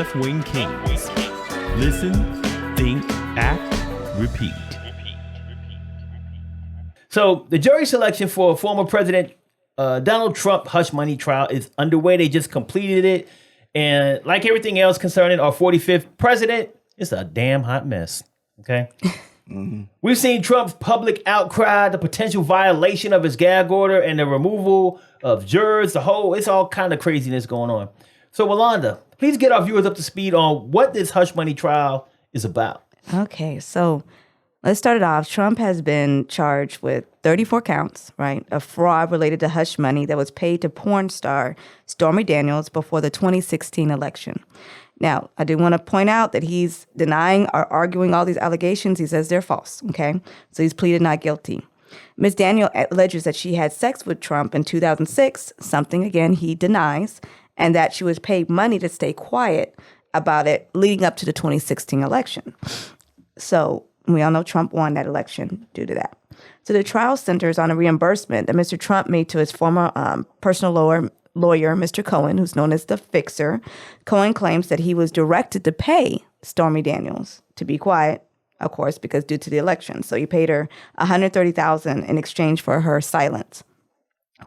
left-wing Kingz. Listen, think, act, repeat. So the jury selection for former President Donald Trump hush money trial is underway. They just completed it. And like everything else concerning our 45th president, it's a damn hot mess. Okay. We've seen Trump's public outcry, the potential violation of his gag order, and the removal of jurors. It's all kind of craziness going on. So, Walanda, please get our viewers up to speed on what this hush money trial is about. Okay, so let's start it off. Trump has been charged with 34 counts, right, of fraud related to hush money that was paid to porn star Stormy Daniels before the 2016 election. Now, I do want to point out that he's denying or arguing all these allegations. He says they're false, okay? So he's pleaded not guilty. Ms. Daniel alleges that she had sex with Trump in 2006, something, again, he denies, and that she was paid money to stay quiet about it leading up to the 2016 election. So we all know Trump won that election due to that. So the trial centers on a reimbursement that Mr. Trump made to his former personal lawyer, Mr. Cohen, who's known as the Fixer. Cohen claims that he was directed to pay Stormy Daniels to be quiet, of course, because due to the election. So he paid her $130,000 in exchange for her silence.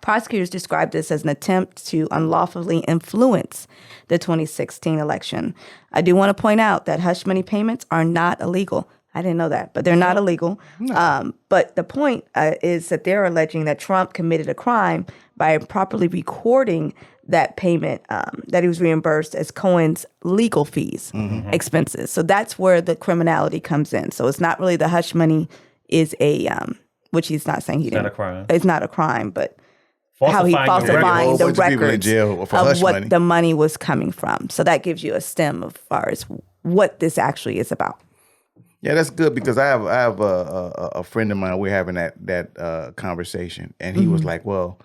Prosecutors described this as an attempt to unlawfully influence the 2016 election. I do want to point out that hush money payments are not illegal. I didn't know that, but they're not illegal. No. But the point is that they're alleging that Trump committed a crime by improperly recording that payment that he was reimbursed as Cohen's legal fees, expenses. So that's where the criminality comes in. So it's not really the hush money is which he's not saying he didn't. Not a crime. It's not a crime, but falsifying how he falsifying the records of what money. the money was coming from. So that gives you a stem as far as what this actually is about. Yeah, that's good because I have a friend of mine. We're having that conversation, and he was like, "Well,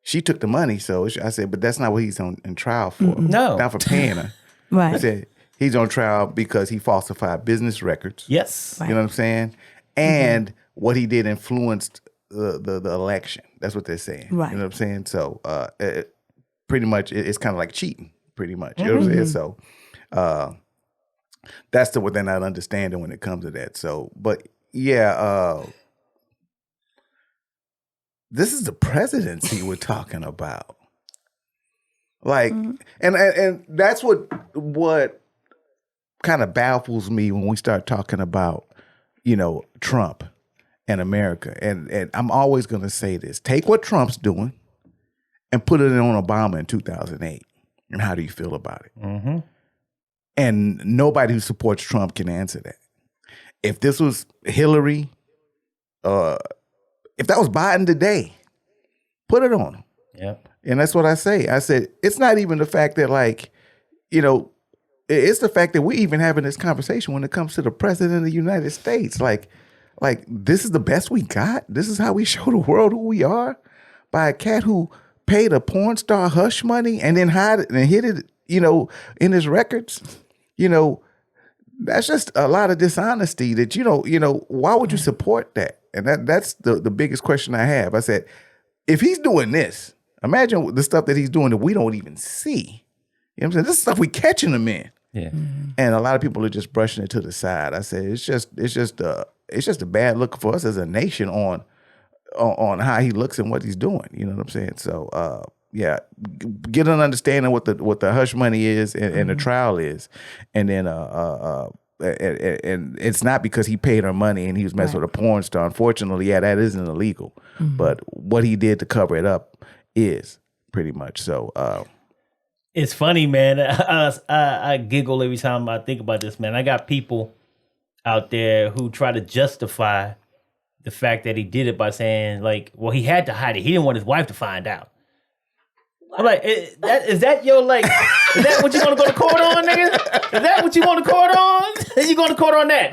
she took the money." So I said, "But that's not what he's in trial for. No, not for paying her." Right. I said he's on trial because he falsified business records. Yes, right. You know what I'm saying? And what he did influenced the election. That's what they're saying. Right. You know what I'm saying? So pretty much, it's kind of like cheating. Pretty much. You know what I'm saying? So. That's what they're not understanding when it comes to that. So, but yeah, this is the presidency we're talking about. Like, and that's what kind of baffles me when we start talking about, Trump and America. And I'm always going to say this: take what Trump's doing and put it on Obama in 2008. And how do you feel about it? Mm-hmm. And nobody who supports Trump can answer that. If this was Hillary, if that was Biden today, put it on him. Yep. And that's what I say. I said, it's not even the fact that it's the fact that we're even having this conversation when it comes to the president of the United States. Like this is the best we got. This is how we show the world who we are, by a cat who paid a porn star hush money and then hid it, in his records. That's just a lot of dishonesty that, why would you support that? And that's the biggest question I have. I said, if he's doing this, imagine the stuff that he's doing that we don't even see. You know what I'm saying? This is stuff we catching him in. Yeah. And a lot of people are just brushing it to the side. I said, it's just a bad look for us as a nation on how he looks and what he's doing. You know what I'm saying? So, yeah, get an understanding what the hush money is and the trial is, and then and it's not because he paid her money and he was messing with a porn star. Unfortunately, yeah, that isn't illegal, but what he did to cover it up is pretty much so. It's funny, man. I giggle every time I think about this, man. I got people out there who try to justify the fact that he did it by saying, well, he had to hide it. He didn't want his wife to find out. I'm like, is that what you want to go to court on, nigga? Is that what you want to court on? You going to court on that?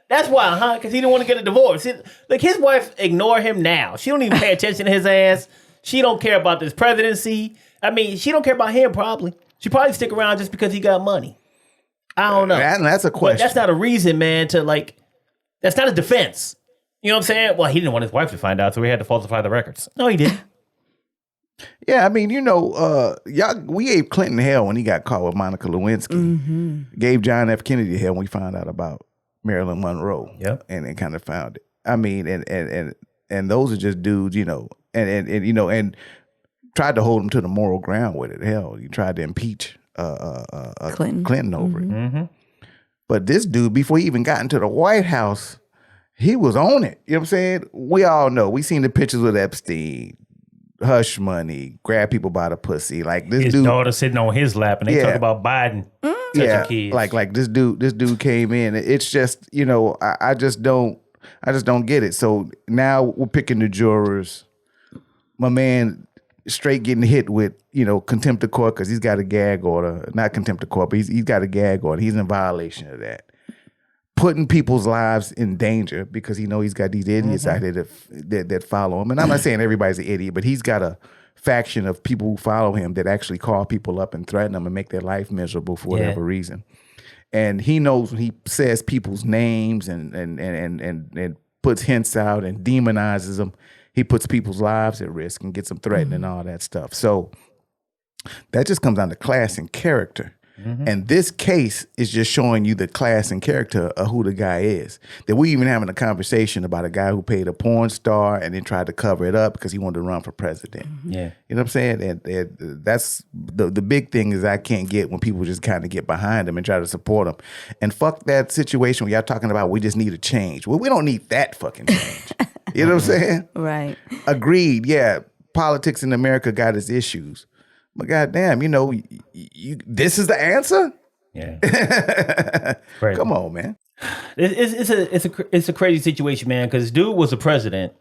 That's why, huh? Because he didn't want to get a divorce. His wife ignore him now. She don't even pay attention to his ass. She don't care about this presidency. I mean, she don't care about him probably. She probably stick around just because he got money. I don't know. That's a question. But that's not a reason, man, that's not a defense. You know what I'm saying? Well, he didn't want his wife to find out, so he had to falsify the records. No, he didn't. Yeah, I mean, we gave Clinton hell when he got caught with Monica Lewinsky. Gave John F. Kennedy hell when we found out about Marilyn Monroe. Yep. And kind of found it. I mean, and those are just dudes, and tried to hold him to the moral ground with it. Hell, you tried to impeach Clinton over it. Mm-hmm. But this dude, before he even got into the White House, he was on it. You know what I'm saying? We all know. We seen the pictures with Epstein, hush money, grab people by the pussy. Like this his dude, daughter sitting on his lap, and they talk about Biden touching kids. like this dude came in. It's just, I just don't get it. So now we're picking the jurors. My man straight getting hit with, contempt of court because he's got a gag order. Not contempt of court, but he's got a gag order. He's in violation of that. Putting people's lives in danger because he's got these idiots out there that follow him. And I'm not saying everybody's an idiot, but he's got a faction of people who follow him that actually call people up and threaten them and make their life miserable for whatever reason. And he knows when he says people's names and puts hints out and demonizes them, he puts people's lives at risk and gets them threatened and all that stuff. So that just comes down to class and character. And this case is just showing you the class and character of who the guy is. That we even having a conversation about a guy who paid a porn star and then tried to cover it up because he wanted to run for president. Yeah. You know what I'm saying? And that's the big thing is I can't get when people just kind of get behind him and try to support him. And fuck that situation where y'all talking about we just need a change. Well, we don't need that fucking change. You know what I'm saying? Right. Agreed. Yeah. Politics in America got its issues. But goddamn, this is the answer? Yeah. Come on, man. It's a crazy situation, man, because dude was a president.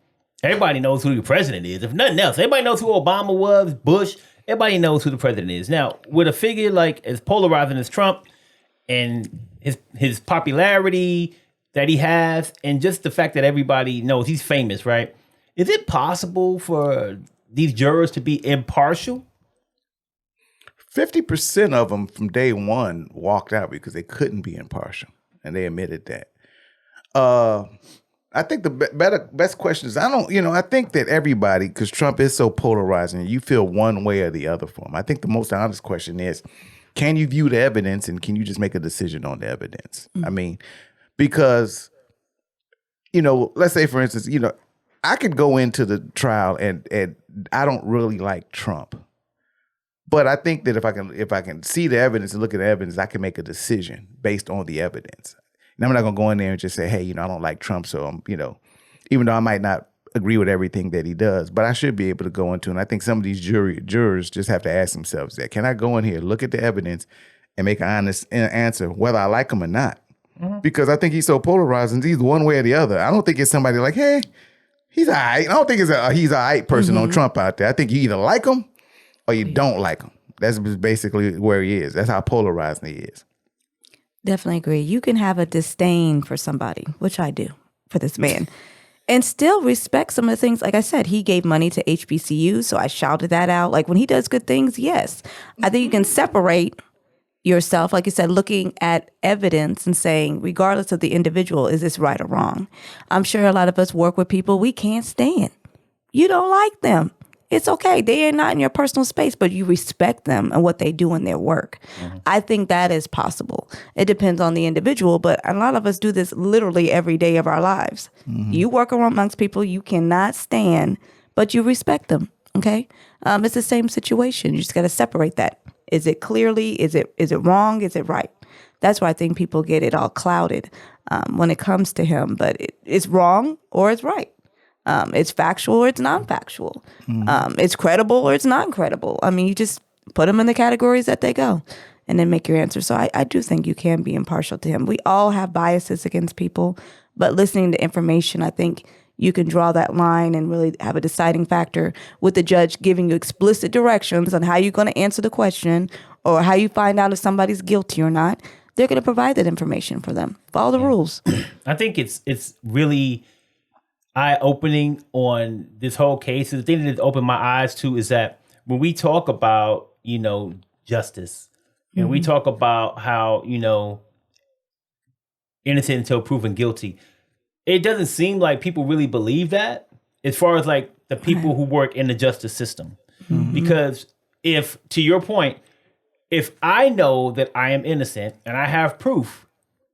Everybody knows who the president is. If nothing else, everybody knows who Obama was, Bush. Everybody knows who the president is. Now, with a figure like as polarizing as Trump and his popularity that he has, and just the fact that everybody knows he's famous, right? Is it possible for these jurors to be impartial? 50% of them from day one walked out because they couldn't be impartial, and they admitted that. I think the best question is, I think that everybody, because Trump is so polarizing, you feel one way or the other for him. I think the most honest question is, can you view the evidence and can you just make a decision on the evidence? I mean, because, let's say, for instance, I could go into the trial and I don't really like Trump. But I think that if I can see the evidence and look at the evidence, I can make a decision based on the evidence. And I'm not gonna go in there and just say, hey, I don't like Trump, so I'm, even though I might not agree with everything that he does, but I should be able to go into. And I think some of these jurors just have to ask themselves that: can I go in here, look at the evidence, and make an honest answer whether I like him or not? Because I think he's so polarizing. He's one way or the other. I don't think it's somebody like, hey, he's all right. I don't think he's all right person on Trump out there. I think you either like him or you don't like him. That's basically where he is. That's how polarizing he is. Definitely agree. You can have a disdain for somebody, which I do for this man, and still respect some of the things. Like I said, he gave money to HBCUs, so I shouted that out. Like when he does good things, yes. I think you can separate yourself, like you said, looking at evidence and saying, regardless of the individual, is this right or wrong? I'm sure a lot of us work with people we can't stand. You don't like them. It's okay. They are not in your personal space, but you respect them and what they do in their work. I think that is possible. It depends on the individual, but a lot of us do this literally every day of our lives. You work amongst people you cannot stand, but you respect them, okay? It's the same situation. You just got to separate that. Is it clearly, is it wrong, is it right? That's why I think people get it all clouded when it comes to him, but it's wrong or it's right. It's factual or it's non-factual. It's credible or it's not credible. I mean, you just put them in the categories that they go and then make your answer. So I do think you can be impartial to him. We all have biases against people, but listening to information, I think you can draw that line and really have a deciding factor with the judge giving you explicit directions on how you're going to answer the question or how you find out if somebody's guilty or not. They're going to provide that information for them. Follow the rules. I think it's really eye-opening on this whole case. The thing that it's opened my eyes to is that when we talk about, justice, and we talk about how, innocent until proven guilty, it doesn't seem like people really believe that as far as like the people who work in the justice system. Because if, to your point, if I know that I am innocent and I have proof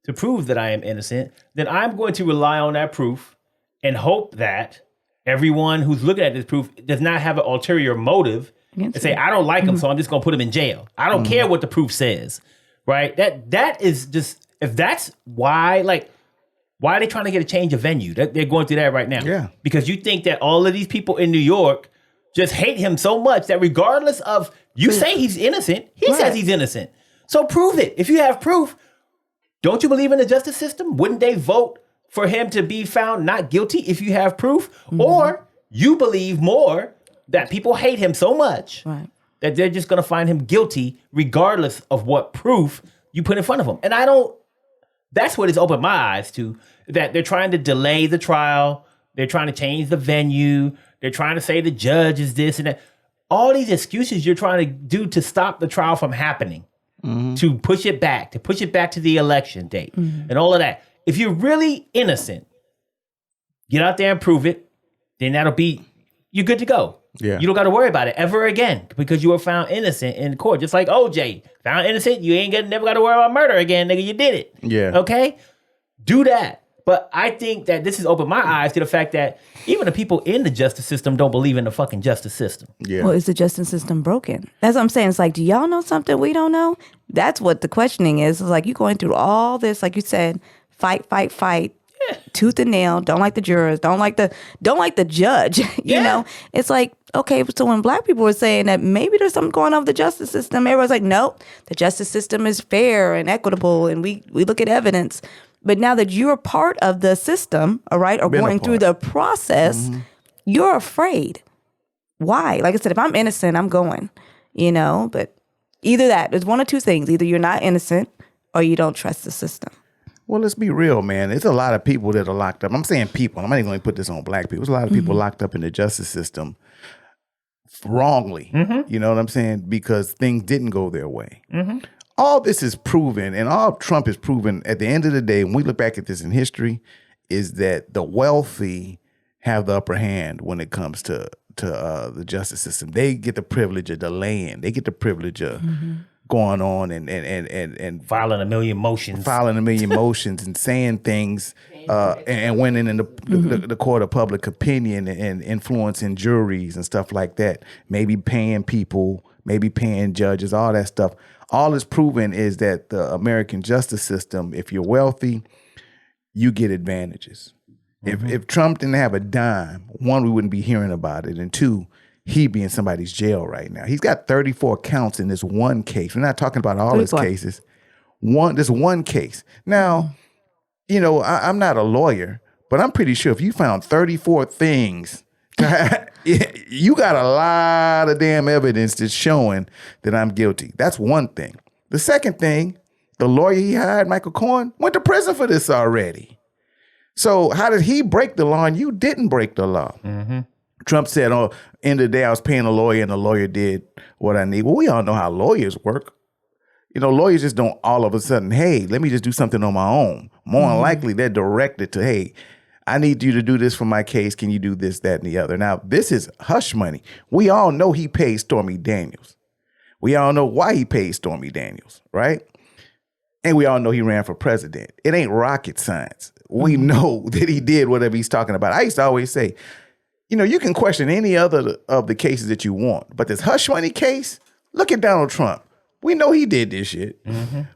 to prove that I am innocent, then I'm going to rely on that proof and hope that everyone who's looking at this proof does not have an ulterior motive and say, I don't like him, so I'm just going to put him in jail. I don't care what the proof says, right? That is just, if that's why, like, why are they trying to get a change of venue? They're going through that right now. Yeah. Because you think that all of these people in New York just hate him so much that regardless of, you say he's innocent, he says he's innocent. So prove it. If you have proof, don't you believe in the justice system? Wouldn't they vote for him to be found not guilty if you have proof? Or you believe more that people hate him so much that they're just going to find him guilty regardless of what proof you put in front of him. And that's what it's opened my eyes to, that they're trying to delay the trial. They're trying to change the venue. They're trying to say the judge is this and that. All these excuses you're trying to do to stop the trial from happening, to push it back to the election date and all of that. If you're really innocent, get out there and prove it. Then you're good to go. Yeah. You don't got to worry about it ever again because you were found innocent in court. Just like OJ, found innocent, you never got to worry about murder again, nigga. You did it. Yeah. Okay? Do that. But I think that this has opened my eyes to the fact that even the people in the justice system don't believe in the fucking justice system. Yeah. Well, is the justice system broken? That's what I'm saying. It's like, do y'all know something we don't know? That's what the questioning is. It's like, you going through all this, like you said, fight, tooth and nail. Don't like the jurors. Don't like the judge. You know, it's like, okay. So when black people were saying that maybe there's something going on with the justice system, everyone's like, nope, the justice system is fair and equitable, and we look at evidence. But now that you're part of the system, all right, or going through the process, you're afraid. Why? Like I said, if I'm innocent, I'm going. You know, but either that, there's one or two things: either you're not innocent or you don't trust the system. Well, let's be real, man. There's a lot of people that are locked up. I'm saying people. I'm not even going to put this on black people. There's a lot of people locked up in the justice system wrongly. You know what I'm saying? Because things didn't go their way. All this is proven, and all Trump is proven at the end of the day, when we look back at this in history, is that the wealthy have the upper hand when it comes to the justice system. They get the privilege of delaying. They get the privilege of going on and Filing a million motions. And saying things and winning in the court of public opinion and influencing juries and stuff like that. Maybe paying people, maybe paying judges, all that stuff. All is proven is that the American justice system, if you're wealthy, you get advantages. If Trump didn't have a dime, one, we wouldn't be hearing about it. And two, he'd be in somebody's jail right now. He's got 34 counts in this one case. We're not talking about all his cases. This one case. Now, you know, I'm not a lawyer, but I'm pretty sure if you found 34 things, you got a lot of damn evidence that's showing that I'm guilty. That's one thing. The second thing, the lawyer he hired, Michael Cohen, went to prison for this already. So how did he break the law and you didn't break the law? Trump said, oh, end of the day, I was paying a lawyer and the lawyer did what I need. Well, we all know how lawyers work. You know, lawyers just don't all of a sudden, hey, let me just do something on my own. More than likely, they're directed to, hey, I need you to do this for my case. Can you do this, that, and the other? Now, this is hush money. We all know he paid Stormy Daniels. We all know why he paid Stormy Daniels, right? And we all know he ran for president. It ain't rocket science. We know that he did whatever he's talking about. I used to always say, you know, you can question any other of the cases that you want, but this hush money case, look at Donald Trump. We know he did this shit.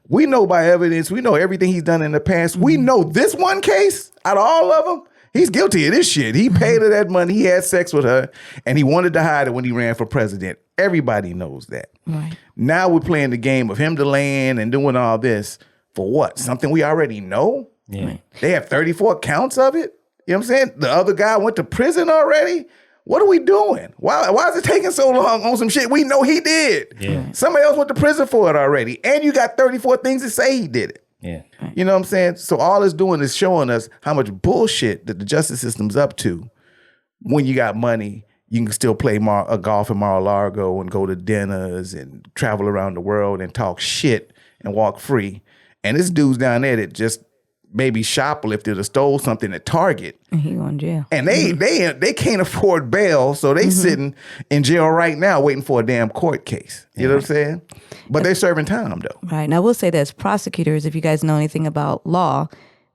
We know by evidence. We know everything he's done in the past. We know this one case, out of all of them, he's guilty of this shit. He paid her that money. He had sex with her, and he wanted to hide it when he ran for president. Everybody knows that. Right. Now we're playing the game of him delaying and doing all this for what? Something we already know? Yeah. They have 34 counts of it? You know what I'm saying? The other guy went to prison already? What are we doing? Why is it taking so long on some shit we know he did? Yeah. Somebody else went to prison for it already. And you got 34 things to say he did it. Yeah. You know what I'm saying? So all it's doing is showing us how much bullshit that the justice system's up to. When you got money, you can still play golf in Mar-a-Lago and go to dinners and travel around the world and talk shit and walk free. And this dude's down there that just maybe shoplifted or stole something at Target. And he going to jail. And they can't afford bail, so they sitting in jail right now waiting for a damn court case. You know what I'm saying? But they're serving time though. Right. And I will say that as prosecutors, if you guys know anything about law,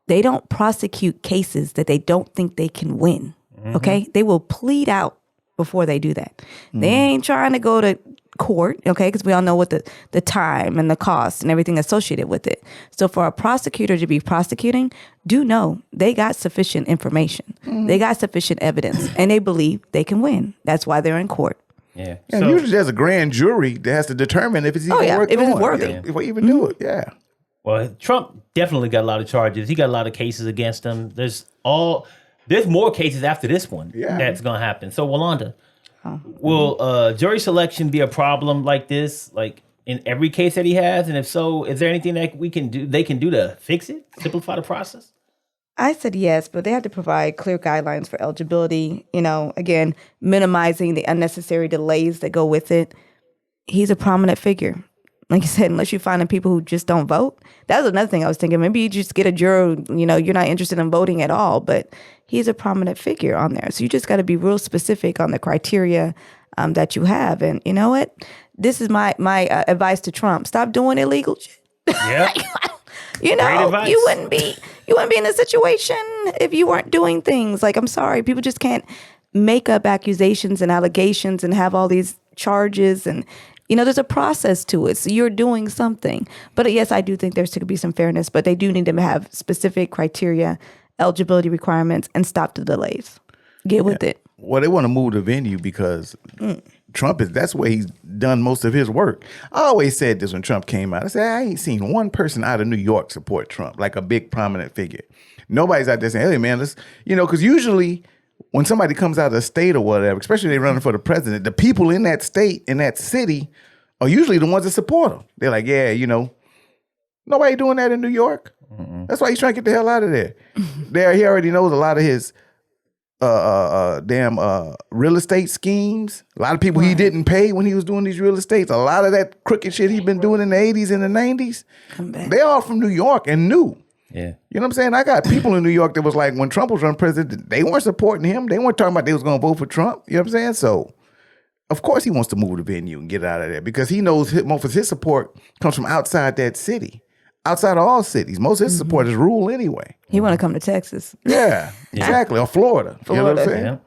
they don't prosecute cases that they don't think they can win. Okay? They will plead out before they do that. They ain't trying to go to court, okay? Because we all know what the time and the cost and everything associated with it. So for a prosecutor to be prosecuting, do know they got sufficient information. They got sufficient evidence, and they believe they can win. That's why they're in court. Yeah. And usually there's a grand jury that has to determine if it's even worth if it's doing. worthy. If we even do it, yeah. Well, Trump definitely got a lot of charges. He got a lot of cases against him. There's more cases after this one that's going to happen. So, Walanda, will jury selection be a problem like this, like in every case that he has? And if so, is there anything that they can do to fix it, simplify the process? I said yes, but they have to provide clear guidelines for eligibility. Again, minimizing the unnecessary delays that go with it. He's a prominent figure. Like you said, unless you find people who just don't vote. That was another thing I was thinking. Maybe you just get a juror, you're not interested in voting at all, but he's a prominent figure on there. So you just got to be real specific on the criteria that you have. And you know what? This is my advice to Trump. Stop doing illegal shit. Yeah. You wouldn't be in this situation if you weren't doing things. Like, I'm sorry, people just can't make up accusations and allegations and have all these charges, and there's a process to it. So you're doing something. But yes, I do think there's to be some fairness, but they do need to have specific criteria, eligibility requirements, and stop the delays. Get with it. Well, they want to move the venue because Trump that's where he's done most of his work. I always said this when Trump came out. I said, I ain't seen one person out of New York support Trump, like a big prominent figure. Nobody's out there saying, hey, man, let's, because usually when somebody comes out of a state or whatever, especially they running for the president, the people in that state, in that city, are usually the ones that support him. They're like, yeah, nobody doing that in New York. That's why he's trying to get the hell out of there. He already knows a lot of his real estate schemes. A lot of people he didn't pay when he was doing these real estates. A lot of that crooked shit he'd been doing in the 80s and the 90s. They all from New York and knew. Yeah. You know what I'm saying? I got people in New York that was like, when Trump was running president, they weren't supporting him. They weren't talking about they was going to vote for Trump. You know what I'm saying? So, of course he wants to move the venue and get out of there because he knows most of his support comes from outside that city. Outside of all cities. Most of his supporters rule anyway. He want to come to Texas. Yeah, exactly. Or Florida. You know what I'm saying? Yeah.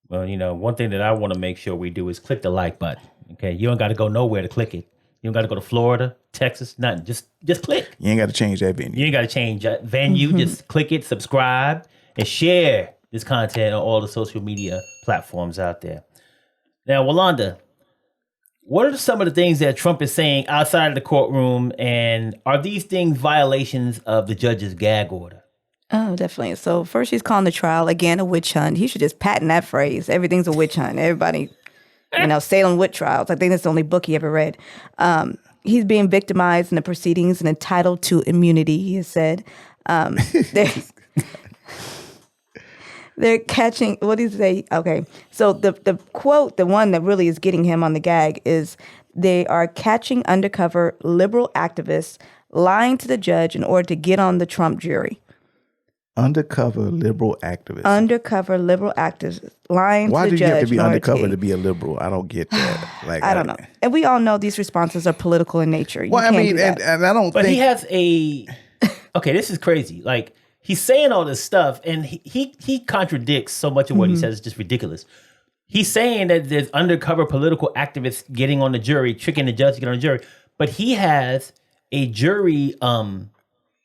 Well, one thing that I want to make sure we do is click the like button. Okay. You don't got to go nowhere to click it. You don't got to go to Florida, Texas, nothing. Just click. You ain't got to change that venue. You ain't got to change that venue. Just click it, subscribe, and share this content on all the social media platforms out there. Now, Walanda, what are some of the things that Trump is saying outside of the courtroom, and are these things violations of the judge's gag order? Oh, definitely. So first he's calling the trial, again, a witch hunt. He should just patent that phrase. Everything's a witch hunt. Everybody, Salem witch trials. I think that's the only book he ever read. He's being victimized in the proceedings and entitled to immunity, he has said. They're catching, what did he say? Okay. So the quote, the one that really is getting him on the gag is, they are catching undercover liberal activists lying to the judge in order to get on the Trump jury. Undercover liberal activists. Undercover liberal activists lying Why to the judge. Why do you have to be undercover to be a liberal? I don't get that. Like I don't know. And we all know these responses are political in nature. Well, I mean, and I don't but think... he has okay, this is crazy. Like, he's saying all this stuff, and he contradicts so much of what he says. It's just ridiculous. He's saying that there's undercover political activists getting on the jury, tricking the judge to get on the jury. But he has a jury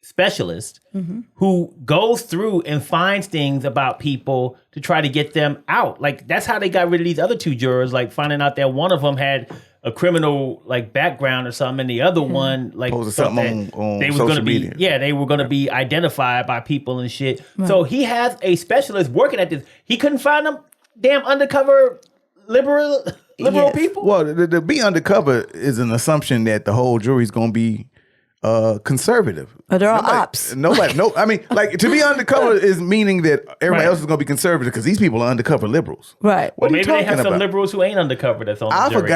specialist who goes through and finds things about people to try to get them out. Like, that's how they got rid of these other two jurors, like finding out that one of them had a criminal background or something, and the other one posted something on they was social gonna be media. Yeah, they were gonna be identified by people and shit. Right. So he has a specialist working at this. He couldn't find them damn undercover liberal people. Well, to be undercover is an assumption that the whole jury's gonna be conservative. But they're all ops. I mean, to be undercover is meaning that everybody else is going to be conservative because these people are undercover liberals. Right. Well, maybe they have some liberals who ain't undercover that's on the jury.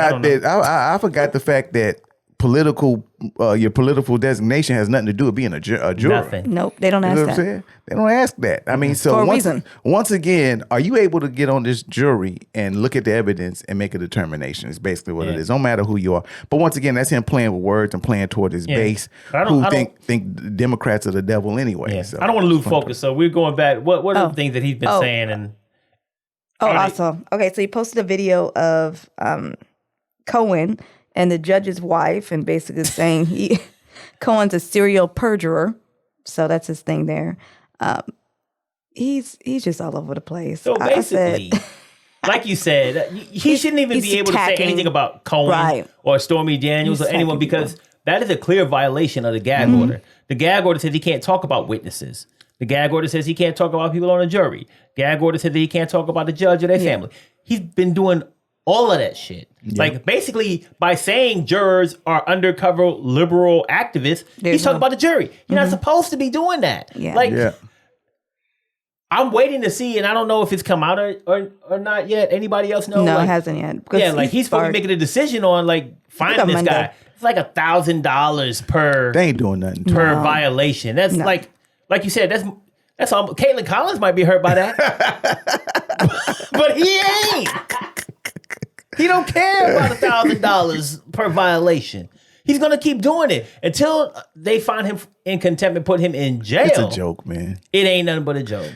I forgot the fact that your political designation has nothing to do with being a juror. Nothing. Nope, they don't You ask know what I'm that. saying? They don't ask that. I mean, so For a reason. once again, are you able to get on this jury and look at the evidence and make a determination? It's basically what it is. No matter who you are. But once again, that's him playing with words and playing toward his base, who think Democrats are the devil anyway. Yeah. So I don't want to lose focus. So we're going back. What are the things that he's been saying? And awesome. Okay, so he posted a video of Cohen and the judge's wife, and basically saying Cohen's a serial perjurer. So that's his thing there. He's just all over the place. So basically, like you said, he shouldn't even be able to say anything about Cohen or Stormy Daniels or anyone, because that is a clear violation of the gag order. The gag order says he can't talk about witnesses. The gag order says he can't talk about people on a jury. Gag order says that he can't talk about the judge or their family. He's been doing all of that shit. Like, basically, by saying jurors are undercover liberal activists, he's talking about the jury. You're not supposed to be doing that. I'm waiting to see, and I don't know if it's come out or not yet. Anybody else know? No, it hasn't yet. Yeah, like he's supposed to be making a decision on like finding this guy. It's like $1,000 per. They ain't doing nothing per violation. That's like you said. That's all. Caitlin Collins might be hurt by that, but he ain't. He don't care about $1,000 per violation. He's gonna keep doing it until they find him in contempt and put him in jail. It's a joke, man. It ain't nothing but a joke.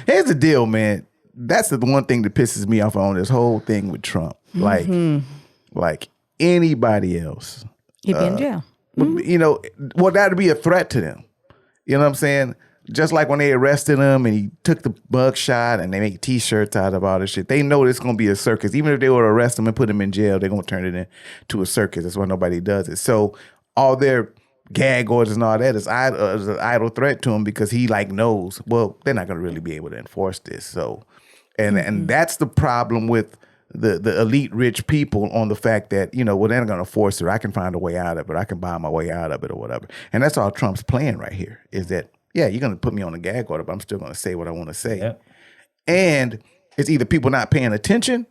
Here's the deal, man. That's the one thing that pisses me off on this whole thing with Trump. Like anybody else, he'd be in jail. You know, well, that'd be a threat to them. You know what I'm saying? Just like when they arrested him and he took the mug shot and they make T-shirts out of all this shit. They know it's going to be a circus. Even if they were to arrest him and put him in jail, they're going to turn it into a circus. That's why nobody does it. So all their gag orders and all that is an idle threat to him, because he like knows, well, they're not going to really be able to enforce this. So, and that's the problem with the elite rich people, on the fact that, you know, well, they're not going to force it. I can find a way out of it. I can buy my way out of it or whatever. And that's all Trump's playing right here, is that, yeah, you're going to put me on a gag order, but I'm still going to say what I want to say. Yeah. And it's either people not paying attention,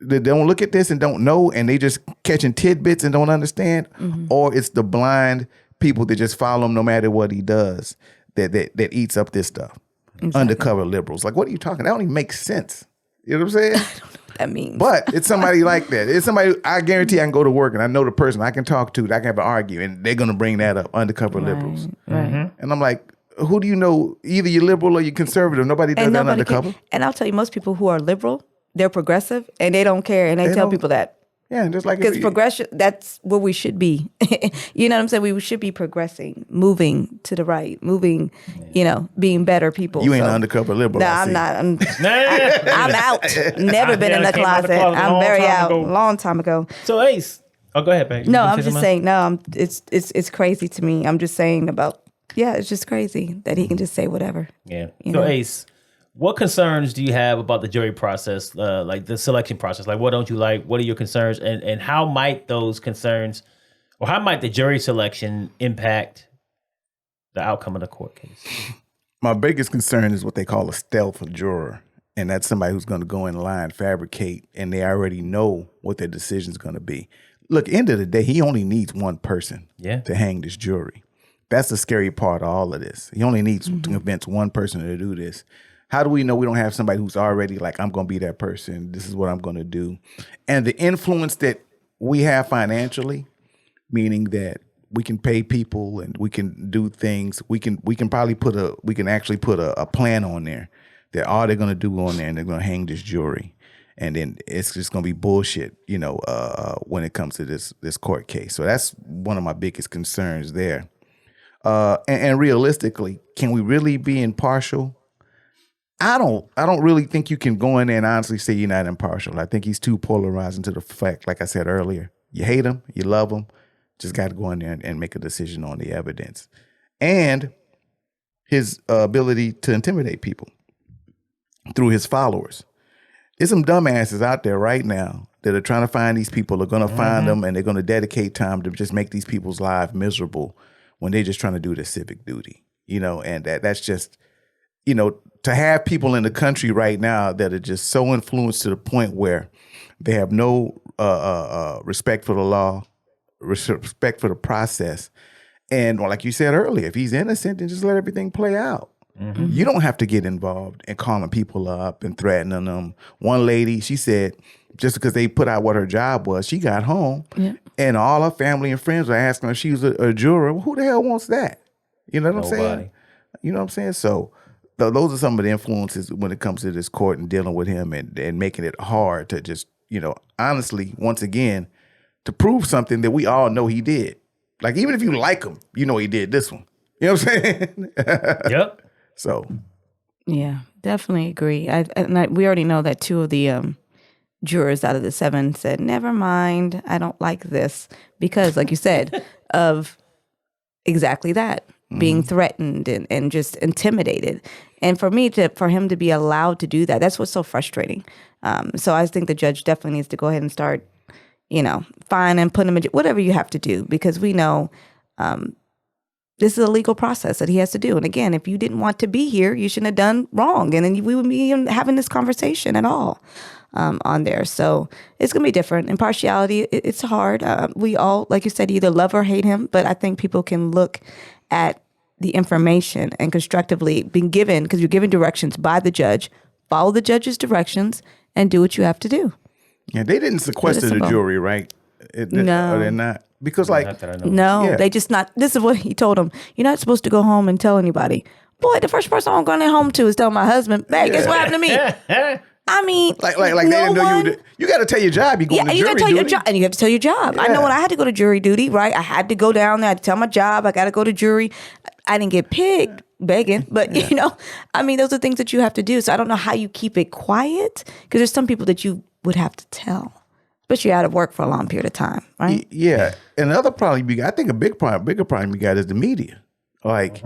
they don't look at this and don't know, and they just catching tidbits and don't understand, or it's the blind people that just follow him no matter what he does, that eats up this stuff. Exactly. Undercover liberals. Like, what are you talking? That don't even make sense. You know what I'm saying? I don't know what that means. But it's somebody like that. It's somebody, I guarantee I can go to work and I know the person I can talk to, that I can have an argue, and they're going to bring that up, undercover liberals. Right. And I'm like, who do you know? Either you're liberal or you're conservative. Nobody does that undercover. And I'll tell you, most people who are liberal, they're progressive, and they don't care, and they tell people that. Yeah, just like, because progression, that's where we should be. You know what I'm saying? We should be progressing, moving to the right, moving, you know, being better people. You ain't an undercover liberal. No, I'm not. I'm out. Never been in the closet. I'm very out. A long time ago. So Ace, go ahead, babe. No, I'm just saying. No, it's crazy to me. I'm just saying about. Yeah, it's just crazy that he can just say whatever. Yeah. So Ace, what concerns do you have about the jury process, like the selection process? Like, what don't you like? What are your concerns? And how might those concerns, or how might the jury selection impact the outcome of the court case? My biggest concern is what they call a stealth juror. And that's somebody who's going to go in line, fabricate, and they already know what their decision is going to be. Look, end of the day, he only needs one person to hang this jury. That's the scary part of all of this. He only needs to convince one person to do this. How do we know we don't have somebody who's already like, I'm going to be that person. This is what I'm going to do. And the influence that we have financially, meaning that we can pay people and we can do things. We can actually put a plan on there that all they're going to do on there, and they're going to hang this jury. And then it's just going to be bullshit, you know, when it comes to this court case. So that's one of my biggest concerns there. And realistically, can we really be impartial? I don't really think you can go in there and honestly say you're not impartial. I think he's too polarizing to the fact, like I said earlier, you hate him, you love him, just got to go in there and make a decision on the evidence. And his ability to intimidate people through his followers. There's some dumbasses out there right now that are trying to find these people, are going to find them, and they're going to dedicate time to just make these people's lives miserable when they're just trying to do their civic duty, you know, and that's just, you know, to have people in the country right now that are just so influenced to the point where they have no respect for the law, respect for the process. And like you said earlier, if he's innocent, then just let everything play out. Mm-hmm. You don't have to get involved in calling people up and threatening them. One lady, she said, just because they put out what her job was, she got home and all her family and friends were asking her if she was a juror. Well, who the hell wants that? You know what I'm saying? You know what I'm saying? So those are some of the influences when it comes to this court and dealing with him and making it hard to just, honestly, once again, to prove something that we all know he did. Like, even if you like him, he did this one. You know what I'm saying? Yep. So. Yeah, definitely agree. We already know that 2 of the jurors out of the 7 said, never mind, I don't like this. Because, like you said, of exactly that, being threatened and just intimidated. And for him to be allowed to do that, that's what's so frustrating. So I think the judge definitely needs to go ahead and start, fine and put him in whatever you have to do, because we know this is a legal process that he has to do. And again, if you didn't want to be here, you shouldn't have done wrong. And then we wouldn't be even having this conversation at all on there. So it's going to be different. Impartiality, it's hard. We all, like you said, either love or hate him. But I think people can look at the information and constructively being given, because you're given directions by the judge, follow the judge's directions and do what you have to do. Yeah, they didn't sequester the jury, right? No. Or they're not. Because They just not. This is what he told them. You're not supposed to go home and tell anybody. Boy, the first person I'm going home to is telling my husband, hey, guess what happened to me? I mean, like they didn't know you got to tell your job. You going to jury duty. Your job, and you have to tell your job. I know when I had to go to jury duty, right? I had to go down there. I had to tell my job. I got to go to jury. I didn't get picked begging, but I mean, those are things that you have to do. So I don't know how you keep it quiet, because there's some people that you would have to tell, especially out of work for a long period of time, right? Yeah, and the other problem I think bigger problem you got is the media. Like,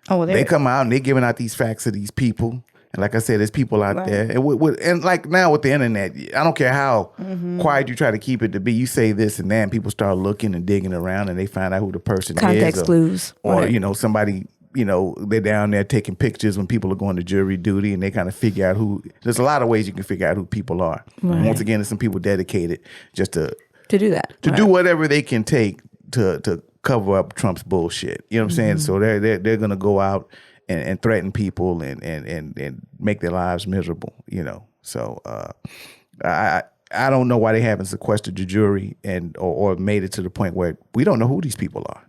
they come out and they giving out these facts to these people. And like I said, there's people out there. And like now with the internet, I don't care how quiet you try to keep it to be. You say this and that, and people start looking and digging around, and they find out who the person is. Context clues. Or, somebody, they're down there taking pictures when people are going to jury duty, and they kind of figure out who. There's a lot of ways you can figure out who people are. Right. Once again, there's some people dedicated just to do that. To do whatever they can take to cover up Trump's bullshit. You know what I'm saying? So they're going to go out and threaten people and make their lives miserable, So I don't know why they haven't sequestered the jury or made it to the point where we don't know who these people are.